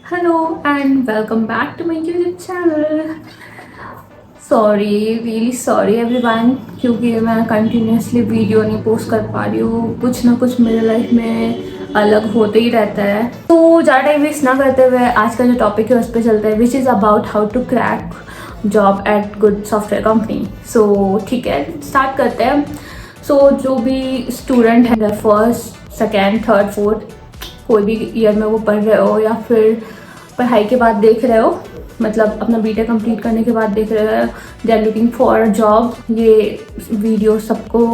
Hello and welcome back to my YouTube channel. Really sorry everyone क्योंकि मैं continuously video नहीं post कर पा रही हूँ। कुछ ना कुछ मेरे लाइफ में अलग होते ही रहता है। तो ज़्यादा टाइम वेस्ट ना करते हुए आज का जो टॉपिक है उस पर चलते हैं, which is about how to crack job at good software company. So ठीक है, स्टार्ट करते हैं। सो जो भी स्टूडेंट है फर्स्ट सेकेंड थर्ड फोर्थ कोई भी ईयर में वो पढ़ रहे हो या फिर पढ़ाई के बाद देख रहे हो, मतलब अपना बीटेक कंप्लीट करने के बाद देख रहे हो, they are looking for job, ये वीडियो सबको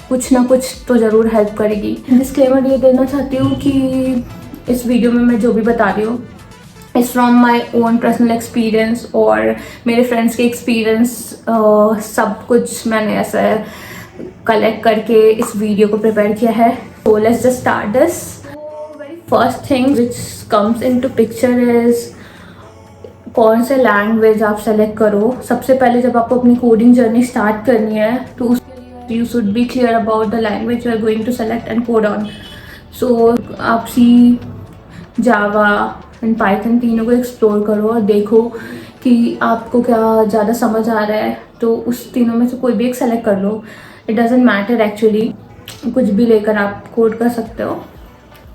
कुछ ना कुछ तो ज़रूर हेल्प करेगी। डिस्क्लेमर ये देना चाहती हूँ कि इस वीडियो में मैं जो भी बता रही हूँ is from my own personal experience और मेरे फ्रेंड्स के एक्सपीरियंस, सब कुछ मैंने ऐसा कलेक्ट करके इस वीडियो को प्रिपेयर किया है। So let's just start this. First thing which comes in to picture is कौन से लैंग्वेज आप सेलेक्ट करो। सबसे पहले जब आपको अपनी कोडिंग जर्नी स्टार्ट करनी है तो उसके लिए you should be clear about the language you are going to select and code on. So आप सी, जावा एंड पाइथन तीनों को एक्सप्लोर करो और देखो कि आपको क्या ज़्यादा समझ आ रहा है, तो उस तीनों में से कोई भी एक सेलेक्ट कर लो। इट डजेंट मैटर एक्चुअली, कुछ भी लेकर आप कोड कर सकते हो।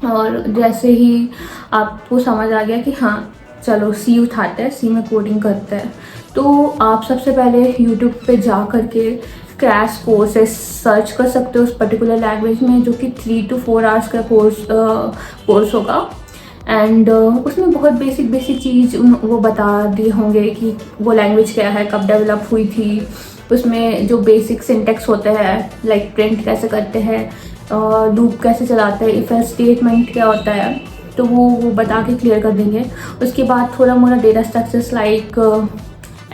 और जैसे ही आपको समझ आ गया कि हाँ चलो सी उठाते हैं, सी में कोडिंग करते हैं, तो आप सबसे पहले यूट्यूब पे जा कर के क्रैश कोर्सेस सर्च कर सकते हो उस पर्टिकुलर लैंग्वेज में, जो कि 3 to 4 आवर्स का कोर्स होगा। एंड उसमें बहुत बेसिक चीज़ वो बता दिए होंगे कि वो लैंग्वेज क्या है, कब डेवलप हुई थी, उसमें जो बेसिक सिंटेक्स होते हैं लाइक प्रिंट कैसे करते हैं, लूप कैसे चलाते हैं, इफ एल्स स्टेटमेंट क्या होता है, तो वो बता के क्लियर कर देंगे। उसके बाद थोड़ा मोड़ा data structures like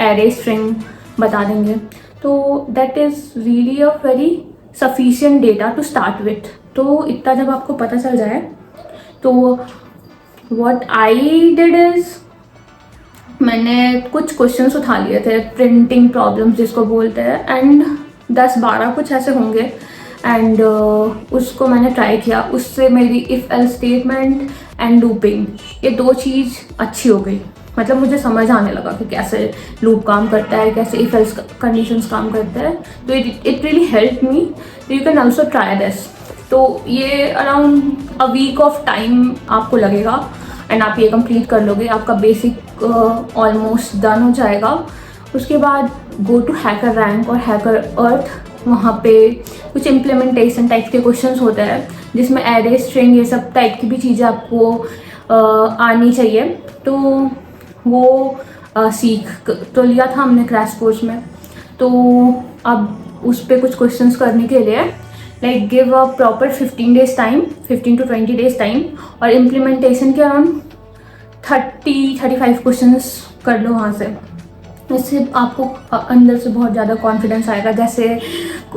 array string बता देंगे। तो that is really a very sufficient data to start with. तो इतना जब आपको पता चल जाए तो व्हाट आई डिड इज़ मैंने कुछ क्वेश्चंस उठा लिए थे, प्रिंटिंग प्रॉब्लम्स जिसको बोलते हैं, एंड 10-12 कुछ ऐसे होंगे, एंड उसको मैंने ट्राई किया। उससे मेरी if else statement and looping ये दो चीज़ अच्छी हो गई। मतलब मुझे समझ आने लगा कि कैसे लूप काम करता है, कैसे इफ़ एल्स कंडीशंस काम करते हैं। तो it really help me. You can also try this. तो ये around a week of time आपको लगेगा एंड आप ये कंप्लीट कर लोगे। आपका बेसिक ऑलमोस्ट डन हो जाएगा। उसके बाद गो टू हैकर रैंक और हैकर अर्थ, वहाँ पे कुछ इम्प्लीमेंटेशन टाइप के क्वेश्चंस होते हैं जिसमें एरे स्ट्रिंग ये सब टाइप की भी चीज़ें आपको आनी चाहिए। तो वो सीख तो लिया था हमने क्रैश कोर्स में। तो अब उस पर कुछ क्वेश्चंस करने के लिए like give a proper 15 days time, 15 to 20 days time, और इम्प्लीमेंटेशन के अराउंड 30-35 क्वेश्चंस कर लो वहाँ से। इससे आपको अंदर से बहुत ज़्यादा कॉन्फिडेंस आएगा। जैसे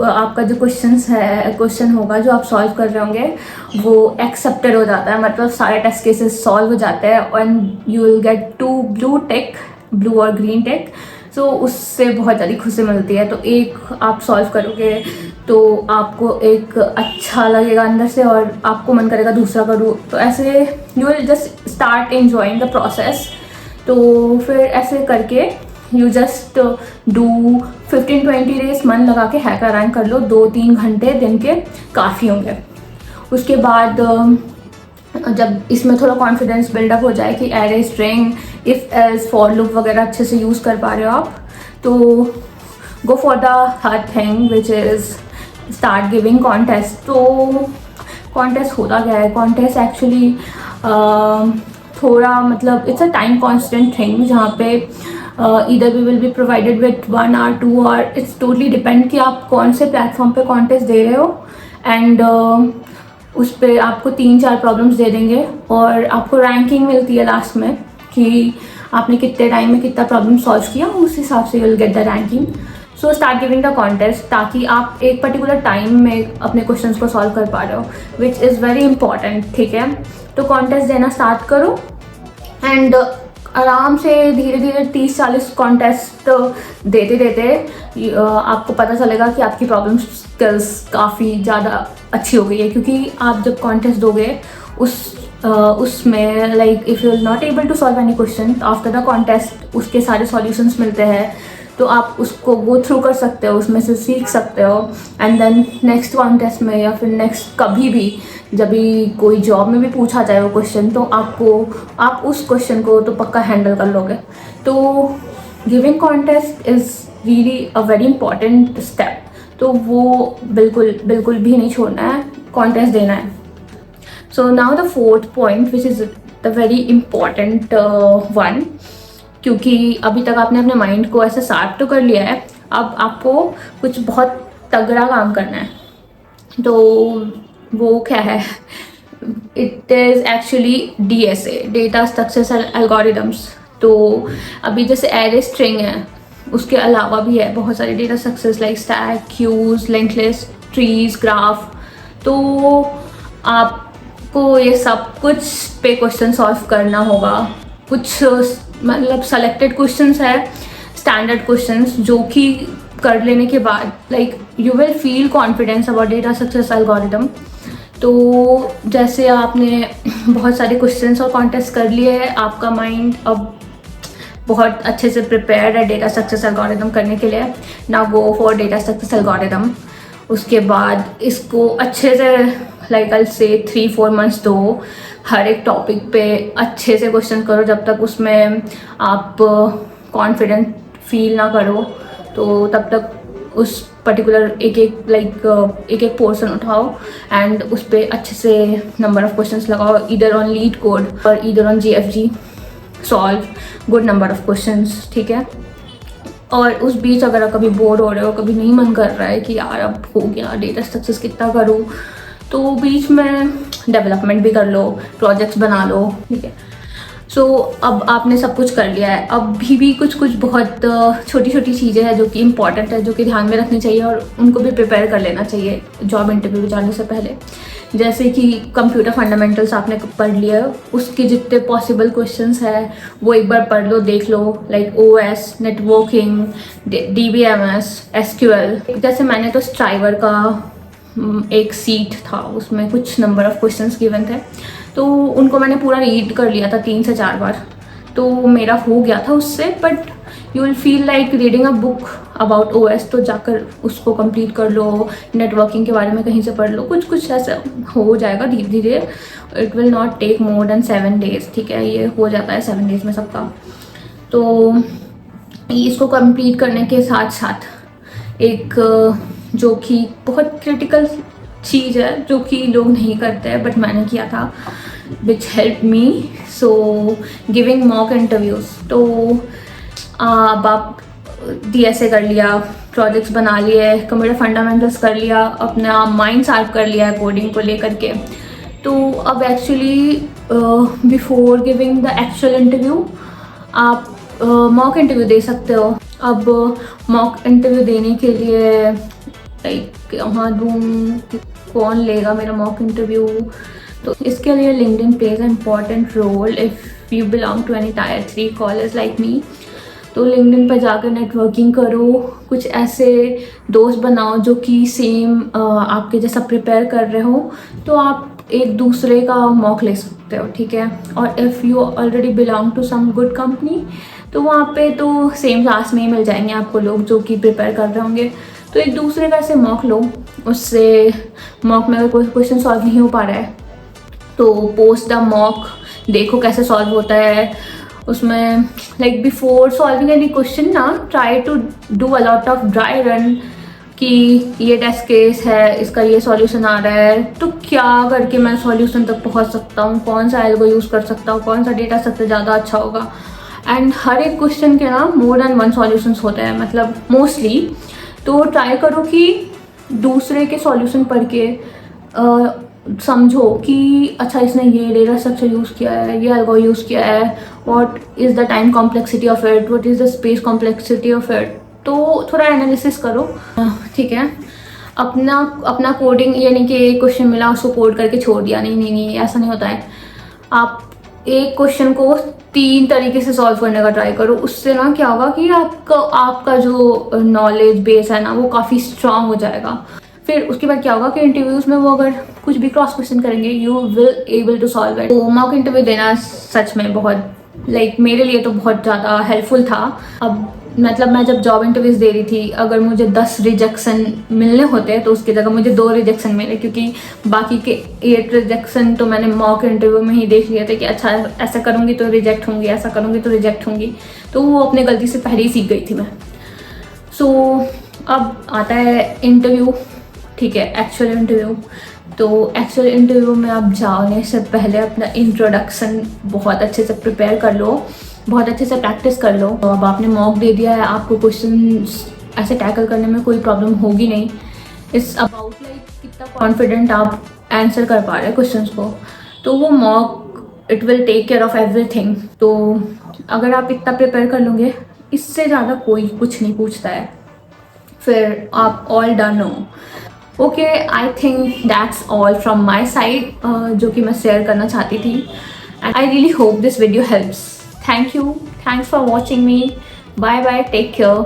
आपका जो क्वेश्चन होगा जो आप सॉल्व कर रहे होंगे वो एक्सेप्टेड हो जाता है, मतलब सारे टेस्ट केसेस सॉल्व हो जाते हैं and you will get 2 blue tick, blue और ग्रीन टिक। सो उससे बहुत ज़्यादा खुशी मिलती है। तो एक आप सॉल्व करोगे तो आपको एक अच्छा लगेगा अंदर से और आपको मन करेगा दूसरा करूँ। तो ऐसे you will just start enjoying the process. तो फिर ऐसे करके यू जस्ट डू 15-20 days मन लगा के हैकर रैंक कर लो। 2-3 घंटे दिन के काफ़ी होंगे। उसके बाद जब इसमें थोड़ा कॉन्फिडेंस बिल्डअप हो जाए कि array string, if else, for loop वगैरह अच्छे से यूज़ कर पा रहे हो आप, तो go for the her thing which is start giving contest. तो कॉन्टेस्ट होता क्या है? कॉन्टेस्ट एक्चुअली थोड़ा मतलब it's a time constant thing जहाँ पे either we will be provided with 1 hour 2 hour, it's totally depend कि आप कौन से प्लेटफॉर्म पे कॉन्टेस्ट दे रहे हो। एंड उस पर आपको 3-4 प्रॉब्लम्स दे देंगे और आपको रैंकिंग मिलती है लास्ट में कि आपने कितने टाइम में कितना प्रॉब्लम सॉल्व किया, उस हिसाब से you will get the ranking. So start giving the contest ताकि आप एक पर्टिकुलर टाइम में अपने क्वेश्चंस को सॉल्व कर पा रहे हो, विच इज़ वेरी इंपॉर्टेंट। ठीक है, तो कॉन्टेस्ट देना स्टार्ट करो एंड आराम से धीरे धीरे 30-40 कॉन्टेस्ट देते देते आपको पता चलेगा कि आपकी प्रॉब्लम स्किल्स काफ़ी ज़्यादा अच्छी हो गई है। क्योंकि आप जब कॉन्टेस्ट दोगे उस उसमें like if you are not able to solve any question after the contest उसके सारे सॉल्यूशंस मिलते हैं, तो आप उसको गो थ्रू कर सकते हो, उसमें से सीख सकते हो एंड देन नेक्स्ट कॉन्टेस्ट में या फिर नेक्स्ट कभी भी जब भी कोई जॉब में भी पूछा जाए वो क्वेश्चन, तो आप उस क्वेश्चन को तो पक्का हैंडल कर लोगे। तो giving contest is really a very important step, तो वो बिल्कुल भी नहीं छोड़ना है, कॉन्टेस्ट देना है। So now the fourth point which is the very important one, क्योंकि अभी तक आपने अपने माइंड को ऐसे शार्प तो कर लिया है, अब आपको कुछ बहुत तगड़ा काम करना है। तो वो क्या है? It is actually DSA, data structures algorithms. तो अभी जैसे एरे स्ट्रिंग है, उसके अलावा भी है बहुत सारे data structures like stack, queues, linked list, trees, graph. तो आपको ये सब कुछ पे क्वेश्चन सॉल्व करना होगा। कुछ मतलब सेलेक्टेड क्वेश्चंस है, स्टैंडर्ड क्वेश्चंस, जो कि कर लेने के बाद like you will feel confidence about data structures algorithm. तो जैसे आपने बहुत सारे क्वेश्चंस और कॉन्टेस्ट कर लिए हैं, आपका माइंड अब बहुत अच्छे से प्रिपेयर्ड है डेटा स्ट्रक्चर्स एल्गोरिदम करने के लिए। Now go for data structures algorithm. उसके बाद इसको अच्छे से लाइक आई से 3-4 मंथ्स दो, हर एक टॉपिक पे अच्छे से क्वेश्चन करो जब तक उसमें आप कॉन्फिडेंट फील ना करो, तो तब तक उस पर्टिकुलर एक एक पोर्शन उठाओ एंड उस पर अच्छे से नंबर ऑफ क्वेश्चंस लगाओ, ईदर ऑन लीड कोड और either on GFG, solve good number of questions, ठीक है। और उस बीच अगर आप कभी बोर हो रहे हो, कभी नहीं मन कर रहा है कि यार अब हो गया डेटा स्ट्रक्चर्स कितना करूँ, तो बीच में डेवलपमेंट भी कर लो, प्रोजेक्ट्स बना लो, ठीक है। सो अब आपने सब कुछ कर लिया है, अब भी कुछ बहुत छोटी छोटी चीज़ें हैं जो कि इम्पॉर्टेंट है, जो कि ध्यान में रखनी चाहिए और उनको भी प्रिपेयर कर लेना चाहिए जॉब इंटरव्यू जाने से पहले। जैसे कि कंप्यूटर फंडामेंटल्स आपने पढ़ लिया, उसके जितने पॉसिबल क्वेश्चंस हैं वो एक बार पढ़ लो, देख लो, like OS, networking, DBMS, SQL। जैसे मैंने तो स्ट्राइवर का एक सीट था, उसमें कुछ नंबर ऑफ क्वेश्चंस गिवन थे, तो उनको मैंने पूरा रीड कर लिया था 3 से 4 बार, तो मेरा हो गया था उससे। But you will feel like reading a book about OS, तो जाकर उसको कंप्लीट कर लो, नेटवर्किंग के बारे में कहीं से पढ़ लो, कुछ ऐसा हो जाएगा धीरे धीरे। It will not take more than 7 days, ठीक है, ये हो जाता है 7 days में सबका। तो इसको कंप्लीट करने के साथ साथ एक जो कि बहुत क्रिटिकल चीज़ है, जो कि लोग नहीं करते हैं बट मैंने किया था, which help me, so giving mock interviews. तो अब आप DSA कर लिया, प्रोजेक्ट्स बना लिए, कंप्यूटर फंडामेंटल्स कर लिया, अपना माइंड शार्प कर लिया है कोडिंग को लेकर के, तो अब actually before giving the actual interview आप मॉक इंटरव्यू दे सकते हो। अब मॉक इंटरव्यू देने के लिए लाइक हाँ दूँ, कौन लेगा मेरा मॉक इंटरव्यू, तो इसके लिए LinkedIn plays an important role if you belong to any Tier 3 college like me. तो लिंक्डइन पर जाकर नेटवर्किंग करो, कुछ ऐसे दोस्त बनाओ जो कि सेम आपके जैसा प्रिपेयर कर रहे हो, तो आप एक दूसरे का मॉक ले सकते हो, ठीक है। और if you already belong to some good company, तो वहाँ पे तो सेम क्लास में ही मिल जाएंगे आपको लोग जो कि प्रिपेयर कर रहे होंगे, तो एक दूसरे का ऐसे मॉक लो। उससे मॉक में अगर कोई क्वेश्चन सॉल्व नहीं हो पा रहा है तो पोस्ट द मॉक, देखो कैसे सॉल्व होता है उसमें। Like before solving any question ना, try to do a lot of dry run कि ये टेस्ट केस है, इसका ये सॉल्यूशन आ रहा है, तो क्या करके मैं सॉल्यूशन तक पहुंच सकता हूँ, कौन सा एल्गो यूज़ कर सकता हूँ, कौन सा डेटा सबसे ज़्यादा अच्छा होगा। एंड हर एक क्वेश्चन के ना मोर देन 1 सॉल्यूशंस होते हैं, मतलब मोस्टली। तो ट्राई करो कि दूसरे के सॉल्यूशन पढ़ के समझो कि अच्छा इसने ये डेटा स्ट्रक्चर यूज़ किया है, ये एल्गो यूज़ किया है, what is the time complexity of it, what is the space complexity of it. तो थोड़ा एनालिसिस करो, ठीक है। अपना कोडिंग, यानी कि एक क्वेश्चन मिला उसको कोड करके छोड़ दिया, नहीं ऐसा नहीं होता है। आप एक क्वेश्चन को 3 तरीके से सॉल्व करने का ट्राई करो, उससे ना क्या होगा कि आपका जो नॉलेज बेस है ना वो काफ़ी स्ट्रांग हो जाएगा। फिर उसके बाद क्या होगा कि इंटरव्यूज़ में वो अगर कुछ भी क्रॉस क्वेश्चन करेंगे you will able to solve it. तो मॉक इंटरव्यू देना सच में बहुत मेरे लिए तो बहुत ज़्यादा हेल्पफुल था। अब मतलब मैं जब जॉब इंटरव्यूज़ दे रही थी, अगर मुझे 10 रिजेक्शन मिलने होते तो उसकी जगह मुझे 2 रिजेक्शन मिले, क्योंकि बाकी के 8 रिजेक्शन तो मैंने मॉक इंटरव्यू में ही देख लिया था कि अच्छा ऐसा करूँगी तो रिजेक्ट होंगी, ऐसा करूँगी तो रिजेक्ट होंगी। तो वो अपने गलती से पहले ही सीख गई थी मैं। सो अब आता है इंटरव्यू, ठीक है, एक्चुअल इंटरव्यू। तो एक्चुअल इंटरव्यू में आप जाने से पहले अपना इंट्रोडक्शन बहुत अच्छे से प्रिपेयर कर लो, बहुत अच्छे से प्रैक्टिस कर लो। तो अब आपने मॉक दे दिया है, आपको क्वेश्चन ऐसे टैकल करने में कोई प्रॉब्लम होगी नहीं। इट्स अबाउट कितना कॉन्फिडेंट आप आंसर कर पा रहे हैं क्वेश्चंस को। तो वो mock it will take care of everything. तो अगर आप इतना प्रिपेयर कर लोगे, इससे ज़्यादा कोई कुछ नहीं पूछता है, फिर आप ऑल डन हो। Okay, I think that's all from my side, जो कि मैं शेयर करना चाहती थी। And I really hope this video helps. Thank you, thanks for watching me. Bye bye, take care.